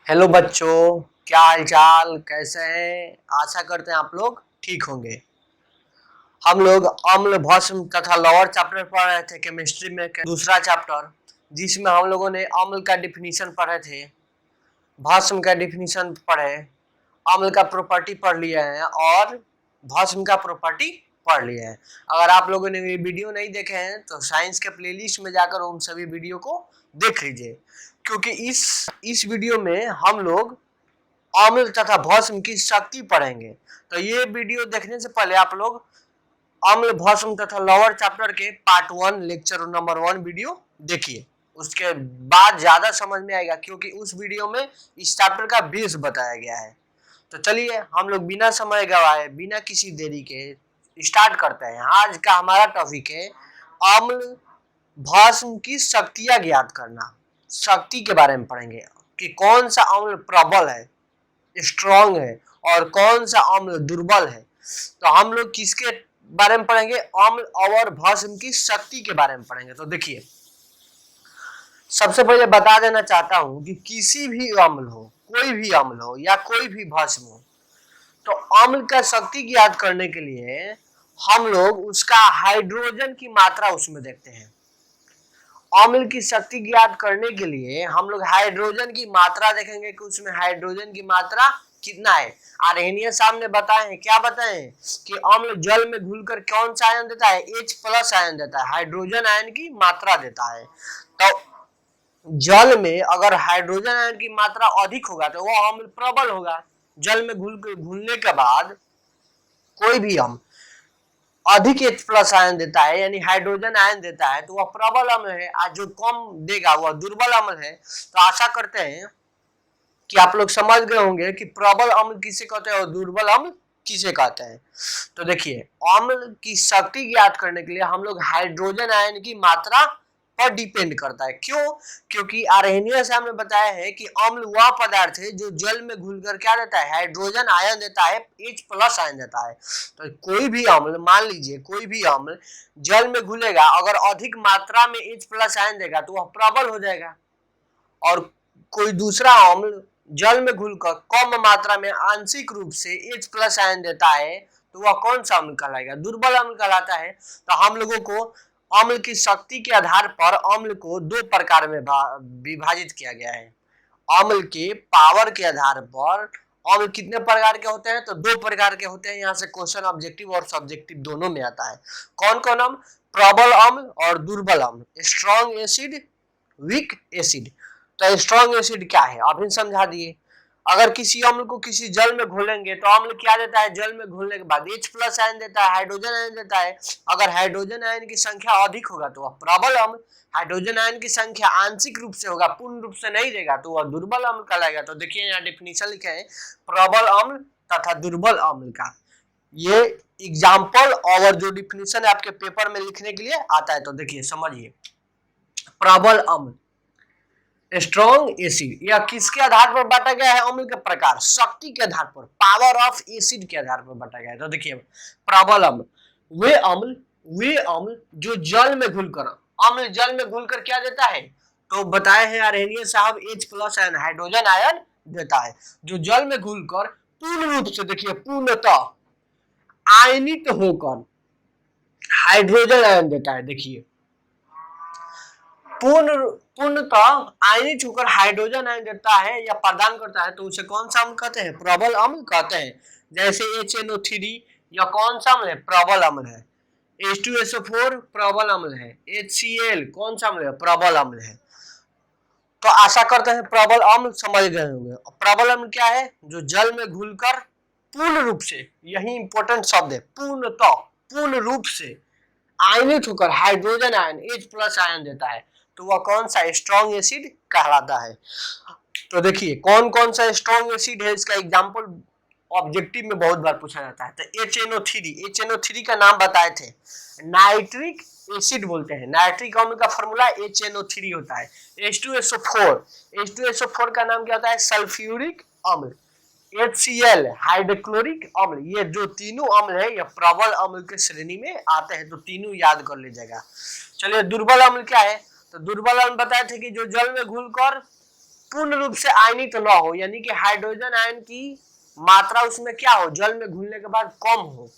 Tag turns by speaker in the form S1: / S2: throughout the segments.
S1: Hello बच्चों, क्या हाल चाल, कैसे हैं। आशा करते हैं आप लोग ठीक होंगे। हम लोग अम्ल भस्म तथा लवण चैप्टर पढ़ रहे थे केमिस्ट्री में, दूसरा चैप्टर, जिसमें हम लोगों ने अम्ल का डिफिनीशन पढ़े थे, भस्म का डिफिनीशन पढ़े, अम्ल का प्रॉपर्टी पढ़ लिया है और भस्म का प्रॉपर्टी पढ़ लिया है। अगर आप लोगों ने ये वीडियो नहीं देखे हैं तो साइंस के प्लेलिस्ट में जाकर उन सभी वीडियो को देख लीजिए, क्योंकि इस वीडियो में हम लोग अम्ल तथा भस्म की शक्ति पढ़ेंगे। तो ये वीडियो देखने से पहले आप लोग अम्ल भस्म तथा लवण चैप्टर के पार्ट 1 लेक्चर नंबर 1 वीडियो देखिए, उसके बाद ज्यादा समझ में आएगा, क्योंकि उस वीडियो में इस चैप्टर का बेस बताया गया है। तो चलिए हम लोग बिना समय गवाए, बिना किसी देरी के स्टार्ट करते हैं। आज का हमारा टॉपिक है अम्ल भस्म की शक्तियां ज्ञात करना। शक्ति के बारे में पढ़ेंगे कि कौन सा अम्ल प्रबल है, स्ट्रॉन्ग है, और कौन सा अम्ल दुर्बल है। तो हम लोग किसके बारे में पढ़ेंगे? अम्ल और भस्म की शक्ति के बारे में पढ़ेंगे। तो देखिए, सबसे पहले बता देना चाहता हूं कि किसी भी अम्ल हो, कोई भी अम्ल हो या कोई भी भस्म हो, तो अम्ल का शक्ति ज्ञात करने के लिए हम लोग उसका हाइड्रोजन की मात्रा उसमें देखते हैं। अम्ल की शक्ति ज्ञात करने के लिए हम लोग हाइड्रोजन की मात्रा देखेंगे कि उसमें हाइड्रोजन की मात्रा कितना है। आर्हेनियस साहब ने बताए हैं, क्या बताए हैं कि अम्ल जल में घुलकर कौन सा आयन देता है? H+ आयन देता है, हाइड्रोजन आयन की मात्रा देता है। तो जल में अगर हाइड्रोजन आयन की मात्रा अधिक होगा तो वो अम्ल प्रबल होगा। जल में घुलने के बाद कोई भी अम्ल अधिक H+ आयन देता है, यानी हाइड्रोजन आयन देता है, तो वह प्रबल अम्ल है। आज जो कम देगा वह दुर्बल अम्ल है। तो आशा करते हैं कि आप लोग समझ गए होंगे कि प्रबल अम्ल किसे कहते हैं और दुर्बल अम्ल किसे कहते हैं। तो देखिए, अम्ल की शक्ति ज्ञात करने के लिए हम लोग हाइड्रोजन आयन की मात्रा पर डिपेंड करता है। क्यों? क्योंकि आर्हेनियस साहब ने बताया है कि अम्ल वह पदार्थ है जो जल में घुलकर क्या देता है? हाइड्रोजन आयन देता है, H+ आयन देता है। तो कोई भी अम्ल, मान लीजिए कोई भी अम्ल जल में घुलेगा, अगर अधिक मात्रा में H+ आयन देगा तो वह प्रबल हो जाएगा, और कोई दूसरा अम्ल जल में घुलकर कम मात्रा में आंशिक रूप से H+ आयन देता है तो वह कौन सा अम्ल कहलाएगा? दुर्बल अम्ल कहलाता है। तो हम लोगों को अम्ल की शक्ति के आधार पर अम्ल को दो प्रकार में विभाजित किया गया है। अम्ल के पावर के आधार पर अम्ल कितने प्रकार के होते हैं? तो दो प्रकार के होते हैं। यहाँ से क्वेश्चन ऑब्जेक्टिव और सब्जेक्टिव दोनों में आता है। कौन कौन अम्ल? प्रबल अम्ल और दुर्बल अम्ल, स्ट्रॉन्ग एसिड, वीक एसिड। तो स्ट्रॉन्ग एसिड क्या है अभी समझा दिए। अगर किसी अम्ल को किसी जल में घोलेंगे तो अम्ल क्या देता है? जल में घोलने के बाद H+ आयन देता है, हाइड्रोजन आयन देता है। अगर हाइड्रोजन आयन की संख्या अधिक होगा तो वह प्रबल अम्ल, हाइड्रोजन आयन की संख्या आंशिक रूप से होगा, पूर्ण रूप से नहीं देगा तो वह दुर्बल अम्ल कहलाएगा। तो देखिए यहाँ डिफिनीशन लिखे हैं प्रबल अम्ल तथा दुर्बल अम्ल का। ये एग्जाम्पल और जो डिफिनीशन है आपके पेपर में लिखने के लिए आता है। तो देखिए समझिए, प्रबल अम्ल, स्ट्रॉन्ग एसिड, यह किसके आधार पर बांटा गया है? अम्ल के प्रकार, शक्ति के आधार पर, पावर ऑफ एसिड के आधार पर बांटा गया है। तो देखिए, प्रबल अम्ल वे अम्ल जो जल में घुलकर, अम्ल जल में घुलकर क्या देता है? तो बताए हैं आर्हेनियस साहब, H+ आयन, हाइड्रोजन आयन देता है, जो जल में घुलकर पूर्ण रूप से, देखिए पूर्णतः आयनित होकर हाइड्रोजन आयन देता है। देखिए पूर्णतः आयनित होकर हाइड्रोजन आयन देता है या प्रदान करता है, तो उसे कौन सा अम्ल कहते हैं? प्रबल अम्ल कहते हैं। जैसे HNO3 या कौन सा अम्ल है? प्रबल अम्ल है। H2SO4 प्रबल अम्ल है। HCl कौन सा अम्ल है? प्रबल अम्ल है। तो आशा करते हैं प्रबल अम्ल समझ गए होंगे। प्रबल अम्ल क्या है? जो जल में घुलकर पूर्ण रूप से, यही इंपॉर्टेंट शब्द है, पूर्णतः, पूर्ण रूप से आयनित होकर हाइड्रोजन आयन, H+ आयन देता है, तो वह कौन सा? स्ट्रॉन्ग एसिड कहलाता है। तो देखिए कौन कौन सा स्ट्रॉन्ग एसिड है, इसका एग्जांपल ऑब्जेक्टिव में बहुत बार पूछा जाता है। तो HNO3 का नाम बताए थे, नाइट्रिक एसिड बोलते हैं। नाइट्रिक अम्ल का फॉर्मूला HNO3 होता है। H2SO4 का नाम क्या होता है? सल्फ्यूरिक अम्ल। HCl हाइड्रोक्लोरिक अम्ल। ये जो तीनों अम्ल है ये प्रबल अम्ल के श्रेणी में आते हैं, तो तीनों याद कर लीजिएगा। चलिए दुर्बल अम्ल क्या है? तो दुर्बल अम्ल बताए थे कि जो जल में घुलकर पूर्ण रूप से आयनित तो ना हो, यानी कि हाइड्रोजन आयन की मात्रा उसमें क्या हो, जल में घुलने के बाद कम हो,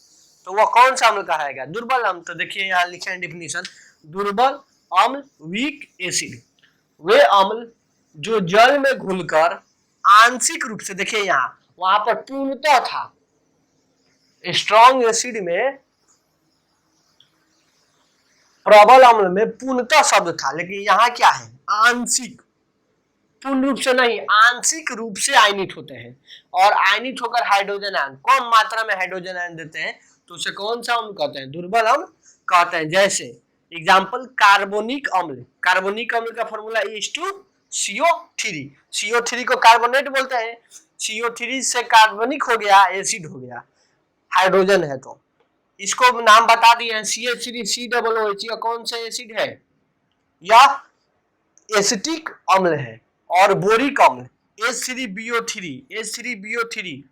S1: तो वह कौन सा अम्ल कहाएगा, दुर्बल अम्ल। तो देखिए यहाँ लिखे हैं डिफिनीशन, दुर्बल अम्ल, वीक एसिड, वे अम्ल जो जल में घुलकर आंशिक रूप से, देखिए यहाँ वहां पर पूर्णतः था, स्ट्रॉन्ग एसिड में, प्रबल अम्ल में पूर्णतः शब्द था, लेकिन यहाँ क्या है, आंशिक, पूर्ण रूप से नहीं, आंशिक रूप से आयनित होते हैं, और आयनित होकर हाइड्रोजन आयन, कम मात्रा में हाइड्रोजन आयन देते हैं, तो उसे कौन सा अम्ल कहते हैं, दुर्बल अम्ल कहते हैं। जैसे एग्जाम्पल कार्बोनिक अम्ल, कार्बोनिक अम्ल का फॉर्मूला H2CO3, CO3 को कार्बोनेट बोलते हैं, CO3 से कार्बनिक हो गया, एसिड हो गया, हाइड्रोजन है, तो इसको नाम बता दिए हैं CH3COOH, यह कौन सा एसिड है, यह एसिटिक अम्ल है। और बोरिक अम्ल H3BO3,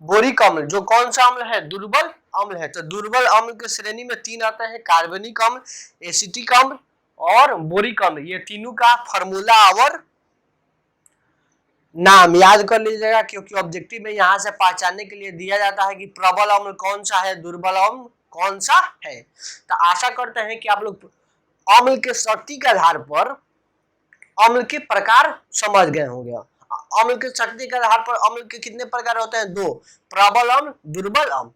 S1: बोरिक अम्ल जो कौन सा अम्ल है, दुर्बल अम्ल है। तो दुर्बल अम्ल के श्रेणी में 3 आते हैं, कार्बनिक अम्ल, एसिटिक अम्ल और बोरिक अम्ल, ये तीनों का फॉर्मूला और नाम याद कर लीजिएगा, क्योंकि ऑब्जेक्टिव में यहाँ से पहचानने के लिए दिया जाता है कि प्रबल अम्ल कौन सा है, दुर्बल अम्ल कौन सा है। तो आशा करते हैं कि आप लोग अम्ल के शक्ति के आधार पर अम्ल के प्रकार समझ गए होंगे। अम्ल के शक्ति के आधार पर अम्ल के कितने प्रकार होते हैं, 2, प्रबल अम्ल, दुर्बल अम्ल।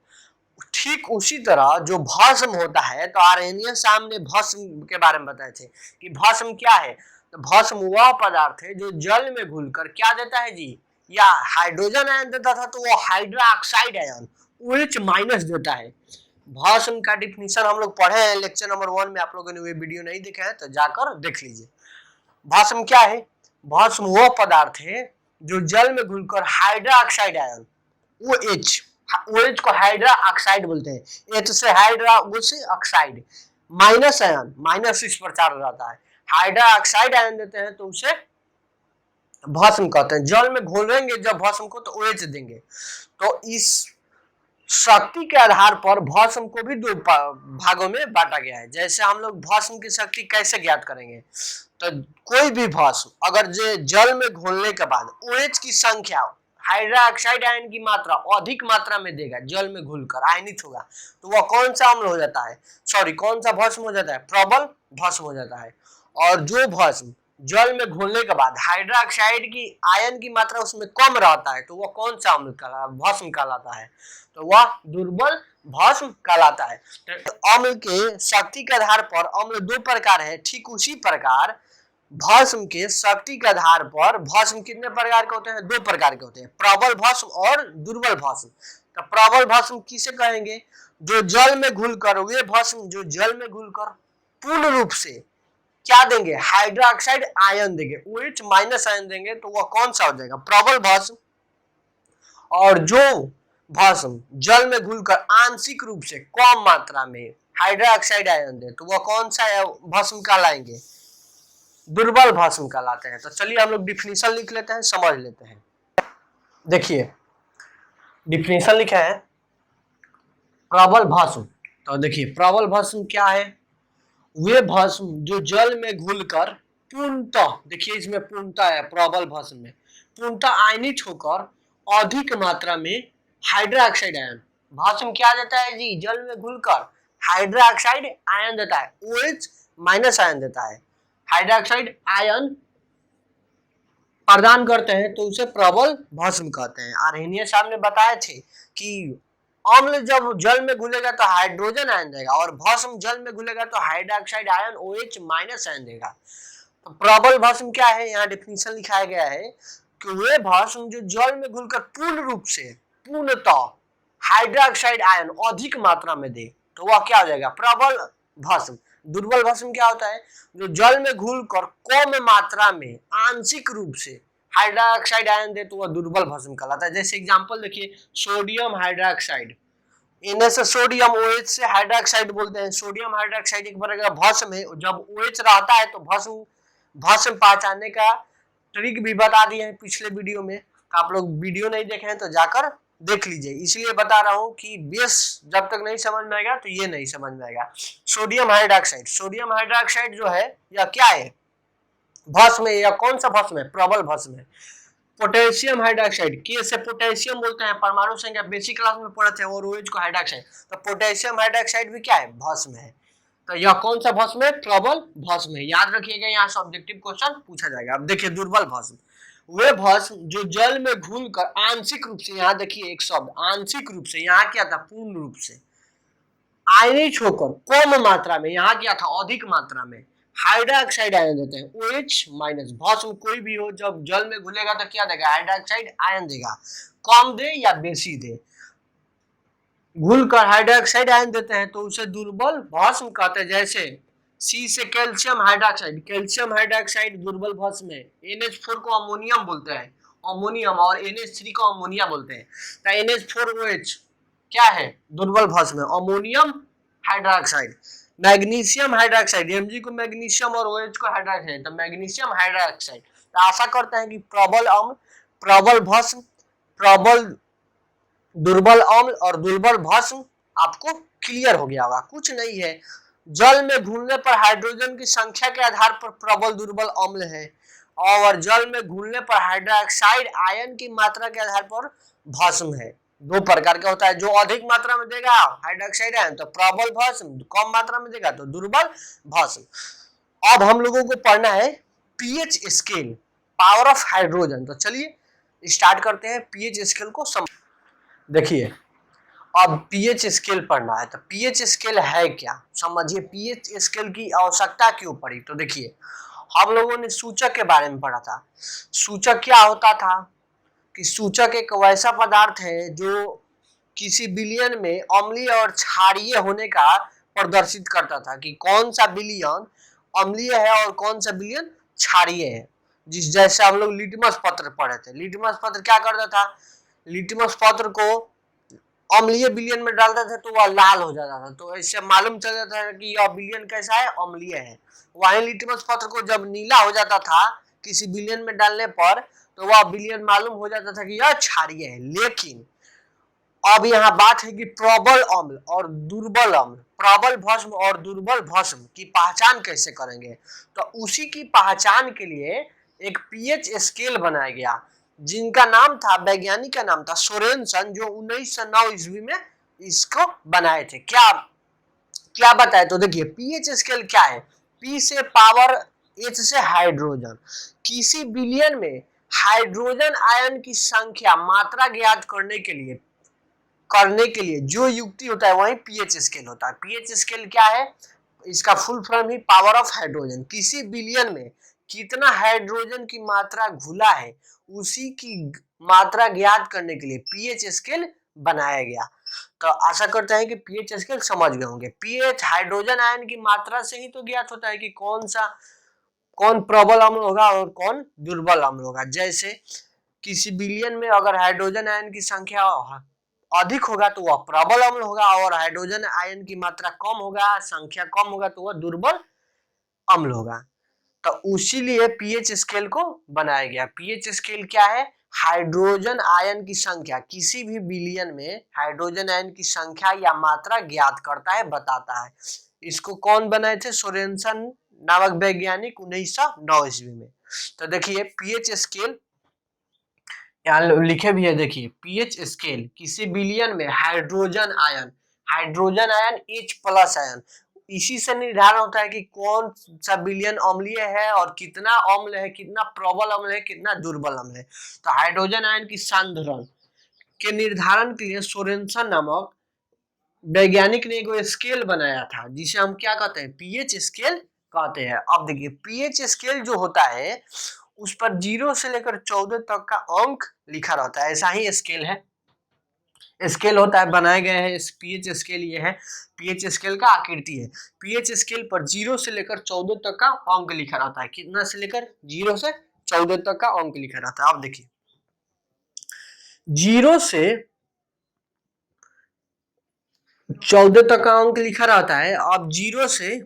S1: ठीक उसी तरह जो भस्म होता है, तो आर्यनियन साहब ने भस्म के बारे में बताए थे कि भस्म क्या है, तो भस्म वह पदार्थ है जो जल में घुलकर क्या देता है जी, या हाइड्रोजन आयन देता था तो वो हाइड्रोक्साइड आयन OH- देता है। भस्म का डिफिनीशन हम लोग पढ़े हैं लेक्चर नंबर 1 में, आप लोगों ने वे वीडियो नहीं देखे हैं तो जाकर देख लीजिए। भस्म क्या है, भस्म वह पदार्थ है जो जल में घुलकर हाइड्रोक्साइड आयन OH को हाइड्रा ऑक्साइड बोलते हैं, H से हाइड्रा, O से ऑक्साइड, माइनस आयन, माइनस इस प्रचार हो जाता है, हाइड्रा ऑक्साइड आयन देते हैं तो उसे भस्म कहते हैं। जल में घोलेंगे जब भस्म को तो OH देंगे। तो इस शक्ति के आधार पर भस्म को भी 2 भागों में बांटा गया है। जैसे हम लोग भस्म की शक्ति कैसे ज्ञात करेंगे, तो कोई भी भस्म अगर जल में घोलने के बाद OH की संख्या, हाइड्रोक्साइड आयन की मात्रा अधिक मात्रा में देगा, जल में घुलकर आयनित होगा, तो वह कौन सा अम्ल हो जाता है, सॉरी कौन सा भस्म हो जाता है, प्रबल भस्म हो जाता है। और जो भस्म जल में घुलने के बाद हाइड्रोक्साइड की आयन की मात्रा उसमें कम रहता है, तो वह कौन सा अम्ल भस्म कहलाता है, तो वह दुर्बल भस्म कहलाता है। तो अम्ल के शक्ति के आधार पर अम्ल 2 प्रकार है, ठीक उसी प्रकार भस्म के शक्ति के आधार पर भस्म कितने प्रकार के होते हैं, 2 प्रकार के होते हैं, प्रबल भस्म और दुर्बल भस्म। तो प्रबल भस्म किसे कहेंगे, जो जल में घुलकर, वे भस्म जो जल में घुलकर पूर्ण रूप से क्या देंगे, हाइड्रोक्साइड आयन देंगे, OH- आयन देंगे, तो वह कौन सा हो जाएगा, प्रबल भस्म। और जो भस्म जल में घुलकर आंशिक रूप से कम मात्रा में हाइड्रोक्साइड आयन दे, तो वह कौन सा भस्म कहलाएंगे, दुर्बल भस्म कहलाते हैं। तो चलिए हम लोग डिफिनीशन लिख लेते हैं, समझ लेते हैं। देखिए डिफिनीशन लिखा है प्रबल भस्म, तो देखिए प्रबल भस्म क्या है, वे भस्म जो जल में घुलकर पूर्णतः, देखिए इसमें पूर्णतः है, प्रबल भस्म में पूर्णतः आयनित होकर अधिक मात्रा में हाइड्रोक्साइड आयन, भस्म क्या देता है जी, जल में घुलकर हाइड्रोक्साइड आयन देता है, OH- आयन देता है, हाइड्रोक्साइड आयन प्रदान करते हैं, तो उसे प्रबल भस्म कहते हैं। आर्यनियन साहब ने बताए थे कि अम्ल जब जल में घुलेगा तो हाइड्रोजन आयन देगा, और भस्म जल में घुलेगा तो हाइड्रोक्साइड आयन OH- आयन देगा। तो प्रबल भस्म क्या है, यहाँ डिफिनीशन लिखाया गया है कि वे भस्म जो जल में घुलकर पूर्ण रूप से, पूर्णतः हाइड्रोक्साइड आयन अधिक मात्रा में दे, तो वह क्या हो जाएगा, प्रबल भस्म। दुर्बल भस्म क्या होता है, जो जल में घुलकर कम मात्रा में आंशिक रूप से हाइड्रोक्साइड आयन दे, तो वह दुर्बल भस्म कहलाता है। जैसे एग्जांपल देखिए, सोडियम हाइड्रोक्साइड, इन्हें से सोडियम, OH से हाइड्रोक्साइड बोलते हैं। सोडियम हाइड्रोक्साइड एक प्रकार का भस्म है, जब OH रहता है तो भस्म पहचानने का ट्रिक भी बता दिए हैं पिछले वीडियो में, आप लोग वीडियो नहीं देखे हैं तो जाकर देख लीजिए। इसलिए बता रहा हूं कि बेस जब तक नहीं समझ में आएगा तो ये नहीं समझ में आएगा। सोडियम हाइड्रोक्साइड जो है, यह क्या है, भस्म है, या कौन सा भस्म है? प्रबल भस्म है। पोटेशियम हाइड्रोक्साइड, के से पोटेशियम बोलते हैं, परमाणु संख्या बेसिक क्लास में पढ़े थे, और OH को हाइड्रोक्साइड, तो पोटेशियम हाइड्रोक्साइड भी क्या है? भस्म है। तो यह कौन सा भस्म है? प्रबल भस्म है। याद रखिएगा, यहाँ से ऑब्जेक्टिव क्वेश्चन पूछा जाएगा। अब देखिए दुर्बल भस्म, वे भस्म जो जल में घुलकर आंशिक रूप से, यहाँ देखिए एक शब्द आंशिक रूप से, यहाँ क्या था? पूर्ण रूप से आयनित होकर कम मात्रा में, यहाँ क्या था? अधिक मात्रा में हाइड्रोक्साइड आयन देते हैं, OH माइनस। भस्म कोई भी हो जब जल में घुलेगा तो क्या देगा? हाइड्रोक्साइड आयन देगा, कम दे या बेसी दे। घुलकर हाइड्रोक्साइड आयन देते हैं तो उसे दुर्बल भस्म कहते हैं। जैसे सी से कैल्शियम हाइड्रोक्साइड, कैल्शियम हाइड्रोक्साइड दुर्बल भस्म है। NH4 को अमोनियम बोलते हैं, अमोनियम, और NH3 को अमोनिया बोलते हैं। तो NH4OH क्या है? दुर्बल भस्म है, ammonium hydroxide. Magnesium hydroxide, Mg को मैग्नीशियम और OH को हाइड्रोक्साइड, तो मैग्नीशियम हाइड्रोक्साइड। तो आशा करते हैं कि प्रबल अम्ल, प्रबल भस्म, प्रबल दुर्बल अम्ल और दुर्बल भस्म आपको क्लियर हो गया होगा। कुछ नहीं है, जल में घुलने पर हाइड्रोजन की संख्या के आधार पर प्रबल दुर्बल अम्ल है, और जल में घुलने पर हाइड्रोक्साइड आयन की मात्रा के आधार पर भस्म है। दो प्रकार का होता है, जो अधिक मात्रा में देगा हाइड्रोक्साइड आयन तो प्रबल भस्म, कम मात्रा में देगा तो दुर्बल भस्म। अब हम लोगों को पढ़ना है pH scale, power of hydrogen. तो चलिए स्टार्ट करते हैं पीएच स्केल को समझ। देखिए अब पीएच स्केल पढ़ना है, तो पीएच स्केल है क्या, समझिए। पीएच स्केल की आवश्यकता क्यों पड़ी? तो देखिए हम लोगों ने सूचक के बारे में पढ़ा था। सूचक क्या होता था कि सूचक एक वैसा पदार्थ है जो किसी विलयन में अम्लीय और क्षारीय होने का प्रदर्शित करता था, कि कौन सा विलयन अम्लीय है और कौन सा विलयन क्षारीय है। जिस जैसे हम लोग लिटमस पत्र पढ़े थे, लिटमस पत्र क्या करता था? लिटमस पत्र को अम्लीय विलयन में डालते थे तो वह लाल हो जाता था, तो इससे मालूम चल जाता है कि यह विलयन कैसा है? अम्लीय है। वहीं लिटमस पत्र को जब नीला हो जाता था किसी विलयन में डालने पर, तो वह विलयन मालूम हो जाता था कि यह क्षारीय है। लेकिन अब यहाँ बात है कि प्रबल अम्ल और दुर्बल अम्ल, प्रबल भस्म और दुर्बल भस्म की पहचान कैसे करेंगे? तो उसी की पहचान के लिए एक पीएच स्केल बनाया गया, जिनका नाम था, वैज्ञानिक का नाम था सोरेनसन, जो 1909 ईस्वी में इसको बनाए थे। क्या क्या बताए? तो देखिए पीएच स्केल क्या है। पी से पावर H से हाइड्रोजन, किसी विलयन में हाइड्रोजन आयन की संख्या मात्रा ज्ञात करने के लिए जो युक्ति होता है वही पीएच स्केल होता है। पीएच स्केल क्या है? इसका full form he power of hydrogen. किसी विलयन में कितना हाइड्रोजन की मात्रा घुला है उसी की मात्रा ज्ञात करने के लिए पीएच स्केल बनाया गया। तो आशा करते हैं कि पीएच स्केल समझ गए होंगे। पीएच हाइड्रोजन आयन की मात्रा से ही तो ज्ञात होता है कि कौन प्रबल अम्ल होगा और कौन दुर्बल अम्ल होगा। जैसे किसी विलयन में अगर हाइड्रोजन आयन की संख्या अधिक होगा तो वह प्रबल अम्ल होगा, और हाइड्रोजन आयन की मात्रा कम होगा, संख्या कम होगा, तो वह दुर्बल अम्ल होगा। तो उसीलिए पीएच स्केल को बनाया गया। पीएच स्केल क्या है? हाइड्रोजन आयन की संख्या, किसी भी विलयन में हाइड्रोजन आयन की संख्या या मात्रा ज्ञात करता है, बताता है। इसको कौन बनाए थे? सोरेनसन नामक वैज्ञानिक 1909 ईस्वी में। तो देखिए पीएच स्केल यहाँ लिखे भी है, देखिए पीएच स्केल किसी विलयन में हाइड्रोजन आयन H+ आयन, इसी से निर्धारण होता है कि कौन सा विलयन अम्लीय है और कितना अम्ल है, कितना प्रबल अम्ल है, कितना दुर्बल अम्ल है। तो हाइड्रोजन आयन की सांद्रण के निर्धारण के लिए सोरेनसन नामक वैज्ञानिक ने एक स्केल बनाया था, जिसे हम क्या कहते हैं? पीएच स्केल कहते हैं। अब देखिए पीएच स्केल जो होता है उस पर 0 से लेकर 14 तक का अंक लिखा रहता है। ऐसा ही स्केल है, स्केल होता है, बनाए गए हैं पीएच स्केल। ये है पीएच स्केल का आकृति है। पीएच स्केल पर 0 से लेकर 14 तक का अंक लिखा रहता है। कितना से लेकर? 0 से 14 तक का अंक लिखा रहता है। अब देखिए 0 से 14 तक का अंक लिखा रहता है। अब 0 से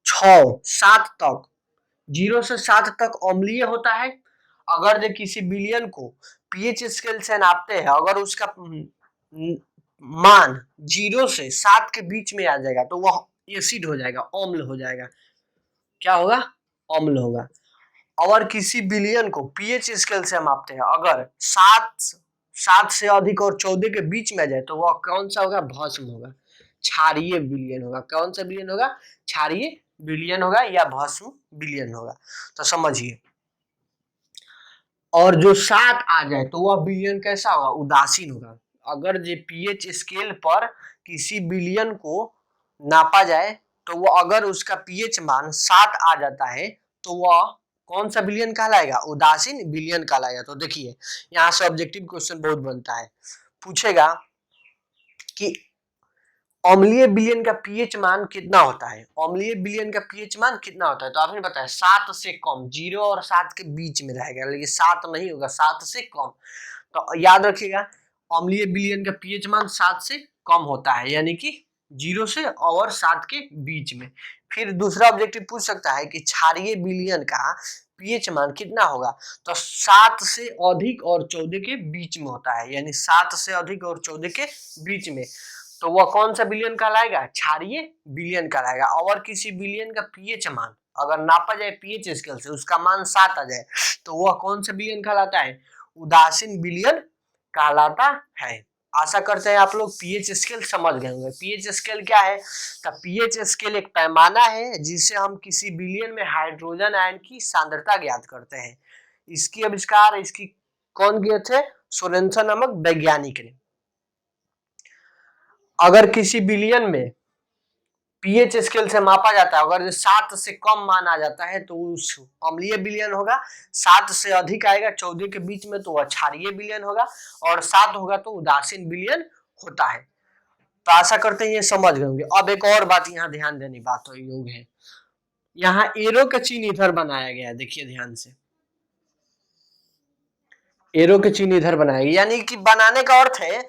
S1: 7 तक, 0 से 7 तक अम्लीय होता है। अगर जो किसी विलयन को पीएच स्केल से नापते हैं, अगर उसका मान 0 से 7 के बीच में आ जाएगा तो वह एसिड हो जाएगा, अम्ल हो जाएगा। क्या होगा? अम्ल होगा। और किसी विलयन को पीएच स्केल से मापते हैं, अगर 7 से अधिक और 14 के बीच में आ जाए तो वह कौन सा होगा? भस्म होगा, क्षारीय विलयन होगा। कौन सा विलयन होगा? क्षारीय विलयन होगा या भस्म विलयन होगा। तो समझिए, और जो 7 आ जाए तो वह विलयन कैसा होगा? उदासीन होगा। अगर जो पीएच स्केल पर किसी विलयन को नापा जाए तो वो अगर उसका पीएच मान 7 आ जाता है तो वह कौन सा विलयन कहलाएगा? उदासीन विलयन कहलाएगा। तो देखिए, यहाँ से ऑब्जेक्टिव क्वेश्चन बहुत बनता है, पूछेगा कि अम्लीय विलयन का पीएच मान कितना होता है? अम्लीय विलयन का पीएच मान कितना होता है? तो आपने बताया 7 से कम, 0 और 7 के बीच में रहेगा, लेकिन 7 नहीं होगा, 7 से कम। तो याद रखिएगा, अम्लीय विलयन का पीएच मान 7 से कम होता है, यानी कि 0 से और 7 के बीच में। फिर दूसरा ऑब्जेक्टिव पूछ सकता है कि क्षारीय विलयन का पीएच मान कितना होगा? तो 7 से अधिक और 14 के बीच में होता है, यानी 7 से अधिक और 14 के बीच में। तो वह कौन सा विलयन कहलाएगा? क्षारीय विलयन कहलाएगा। और किसी विलयन का पीएच मान अगर नापा जाए पीएच स्केल से, उसका मान 7 आ जाए तो वह कौन सा विलयन कहलाता है? उदासीन विलयन कहलाता है। आशा करते हैं आप लोग पीएच स्केल समझ गए होंगे। पीएच स्केल क्या है? तो पीएच स्केल एक पैमाना है जिससे हम किसी विलयन में हाइड्रोजन आयन की सांद्रता ज्ञात करते हैं। इसकी आविष्कार कौन किए थे? सोरेनसन नामक वैज्ञानिक ने। अगर किसी विलयन में पीएच स्केल से मापा जाता है, अगर 7 से कम मान आ जाता है तो उस अम्लीय विलयन होगा, 7 से अधिक आएगा 14 के बीच में तो वह क्षारीय विलयन होगा, और 7 होगा तो उदासीन विलयन होता है। तो आशा करते हैं ये समझ गए होंगे। अब एक और बात यहाँ ध्यान देने बात योग है, यहाँ एरो का चिन्ह इधर बनाया गया है, देखिए ध्यान से, एरो के चिन्ह इधर बनाया गया, यानी कि बनाने का अर्थ है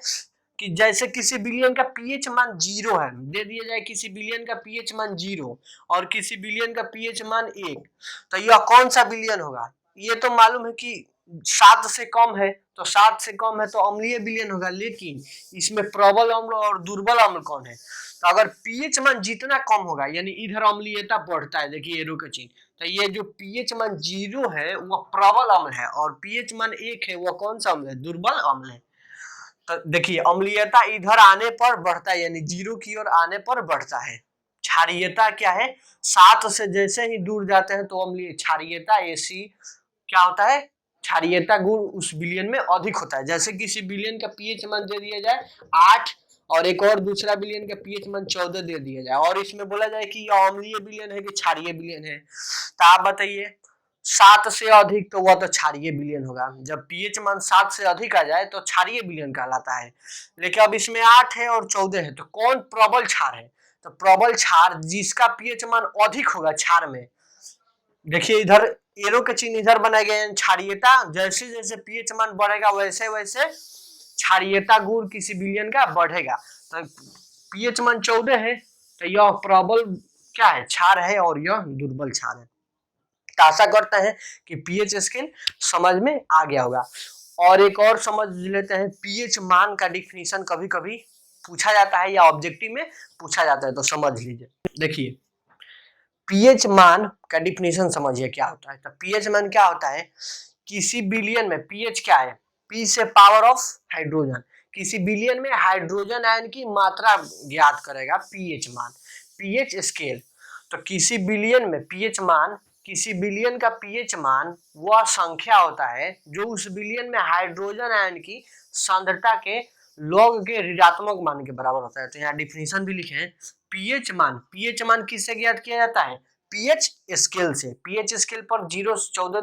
S1: कि जैसे किसी विलयन का पीएच मान 0 है, दे दिया जाए किसी विलयन का पीएच मान 0 और किसी विलयन का पीएच मान 1, तो यह कौन सा विलयन होगा? ये तो मालूम है कि 7 से कम है, तो 7 से कम है तो अम्लीय विलयन होगा, लेकिन इसमें प्रबल अम्ल और दुर्बल अम्ल कौन है? तो अगर पीएच मान जितना कम होगा, यानी इधर अम्लीयता बढ़ता है, देखिए एरो का चिन्ह, तो ये जो पीएच मान 0 है वह प्रबल अम्ल है, और पीएच मान 1 है वह कौन सा अम्ल है? दुर्बल अम्ल है। तो देखिए, अम्लीयता इधर आने पर बढ़ता है, यानी 0 की ओर आने पर बढ़ता है। क्षारीयता क्या है? 7 से जैसे ही दूर जाते हैं तो अम्लीय क्षारीयता एसी क्या होता है? क्षारीयता गुण उस विलयन में अधिक होता है। जैसे किसी विलयन का पीएच मान दे दिया जाए 8 और एक और दूसरा विलयन का पीएच मान 14 दे दिया जाए, और इसमें बोला जाए कि यह अम्लीय विलयन है कि क्षारीय विलयन है, तो आप बताइए, 7 से अधिक तो वह तो क्षारीय विलयन होगा। जब पीएच मान 7 से अधिक आ जाए तो क्षारीय विलयन कहलाता है। लेकिन अब इसमें 8 है और 14 है, तो कौन प्रबल क्षार है? तो प्रबल क्षार जिसका पीएच मान अधिक होगा क्षार में, देखिए इधर एरो के चिन्ह इधर बनाए गए हैं, क्षारीयता जैसे जैसे पीएच मान बढ़ेगा वैसे वैसे क्षारीयता गुण किसी विलयन का बढ़ेगा। तो पीएच मान 14 है तो यह प्रबल क्या है? क्षार है, और यह दुर्बल क्षार है। तो आशा करते हैं कि पीएच स्केल समझ में आ गया होगा। और एक और समझ लेते हैं, पीएच मान का डिफिनीशन कभी कभी पूछा जाता है या ऑब्जेक्टिव में पूछा जाता है, तो समझ लीजिए। देखिए, पीएच मान का डिफिनीशन समझिए क्या होता है। तो पीएच मान क्या होता है? किसी विलयन में पीएच क्या है? पी से पावर ऑफ हाइड्रोजन, किसी विलयन में हाइड्रोजन आयन की मात्रा ज्ञात करेगा पीएच मान, पीएच स्केल। तो किसी विलयन में पीएच मान, किसी विलयन का पीएच मान वह संख्या होता है जो उस विलयन में हाइड्रोजन आयन की सांद्रता के लॉग के ऋणात्मक मान के बराबर होता है। तो यहाँ डिफिनीशन भी लिखे हैं, पीएच मान किससे ज्ञात किया जाता है? पीएच स्केल से। पीएच स्केल पर 0 से 14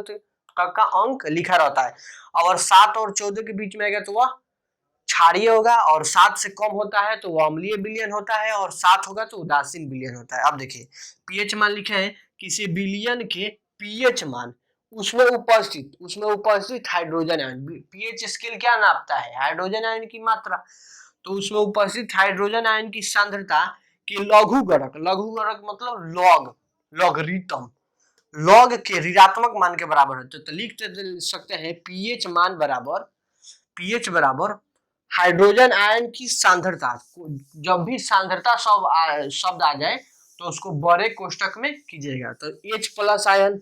S1: तक का अंक लिखा रहता है, और 7 और 14 के बीच में आएगा तो वह क्षारीय होगा, और 7 से कम होता है तो वह अम्लीय विलयन होता है, और 7 होगा तो उदासीन विलयन होता है। अब देखिए, पीएच मान लिखे हैं, किसी विलयन के पीएच मान उसमें उपस्थित हाइड्रोजन आयन, पीएच स्केल क्या नापता है? हाइड्रोजन आयन की मात्रा। तो उसमें उपस्थित हाइड्रोजन आयन की सांद्रता की लघुगणक मतलब लॉगरिथम लॉग के ऋणात्मक मान के बराबर है। तो लिख सकते हैं पीएच बराबर हाइड्रोजन आयन की सांद्रता। जब भी सांद्रता शब्द आ जाए तो उसको बड़े कोष्टक में कीजिएगा। तो H+ आयन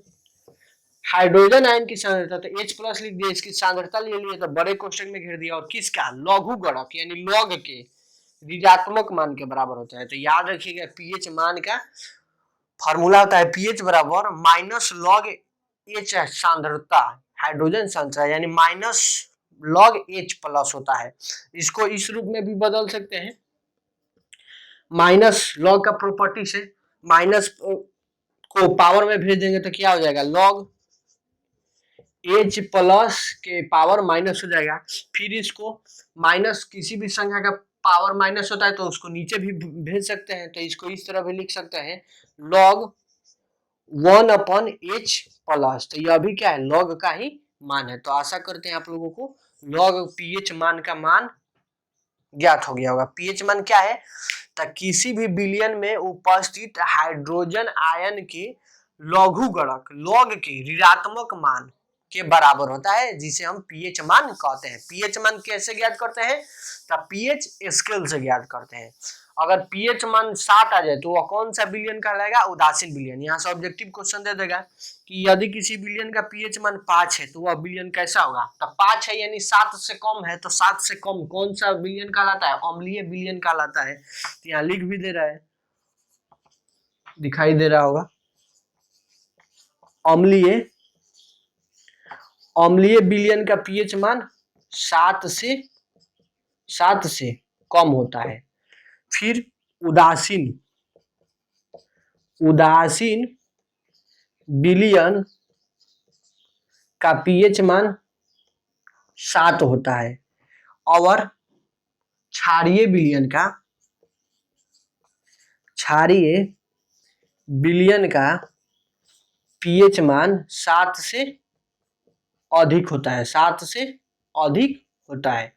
S1: हाइड्रोजन आयन की सांद्रता, तो H प्लस लिख दिया, इसकी सांद्रता ले लिए तो बड़े क्वेश्चन में घेर दिया, और किसका, लघुगणक यानी लॉग के ऋणात्मक मान के बराबर होता है। तो याद रखिएगा पीएच मान का फॉर्मूला होता है पीएच बराबर माइनस लॉग एच सांद्रता हाइड्रोजन सांद्रता यानी माइनस लॉग एच प्लस होता है। इसको इस रूप में भी बदल सकते हैं, माइनस लॉग का प्रॉपर्टी से माइनस को पावर में भेज देंगे तो क्या हो जाएगा, लॉग एच प्लस के पावर माइनस हो जाएगा। फिर इसको माइनस किसी भी संख्या का पावर माइनस होता है तो उसको नीचे भी भेज सकते हैं, तो इसको इस तरह भी लिख सकते हैं लॉग 1/h प्लस। तो यह भी क्या है, लॉग का ही मान है। तो आशा करते हैं आप लोगों को लॉग पीएच मान का मान ज्ञात हो गया होगा। पीएच मान क्या है, तो किसी भी विलयन में उपस्थित हाइड्रोजन आयन के लघुगणक लॉग के ऋणात्मक मान के बराबर होता है, जिसे हम पीएच मान कहते हैं। पीएच मान कैसे ज्ञात करते हैं, तो पीएच स्केल से ज्ञात करते हैं। अगर पीएच मान 7 आ जाए तो वह कौन सा विलयन कहलाएगा, उदासीन विलयन। यहाँ से ऑब्जेक्टिव क्वेश्चन दे देगा कि यदि किसी विलयन का पीएच मान 5 है तो वह विलयन कैसा होगा, तो 5 है यानी 7 से कम है, तो 7 से कम कौन सा विलयन कहलाता है, अम्लीय विलयन कहलाता है। तो यहाँ लिख भी दे रहा है, दिखाई दे रहा होगा, अम्लीय विलयन का पीएच मान 7 से कम होता है। फिर उदासीन विलयन का पीएच मान 7 होता है, और क्षारीय विलयन का पीएच मान 7 से अधिक होता है, 7 से अधिक होता है।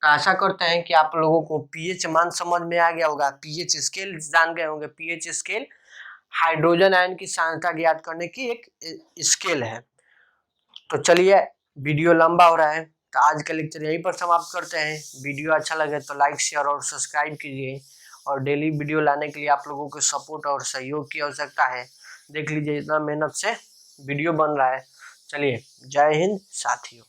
S1: तो आशा करते हैं कि आप लोगों को पीएच मान समझ में आ गया होगा, पीएच स्केल जान गए होंगे। पीएच स्केल हाइड्रोजन आयन की सांद्रता ज्ञात करने की एक स्केल है। तो चलिए, वीडियो लंबा हो रहा है तो आज का लेक्चर यहीं पर समाप्त करते हैं। वीडियो अच्छा लगे तो लाइक शेयर और सब्सक्राइब कीजिए, और डेली वीडियो लाने के लिए आप लोगों के सपोर्ट और सहयोग की आवश्यकता है। देख लीजिए इतना मेहनत से वीडियो बन रहा है। चलिए, जय हिंद साथियों।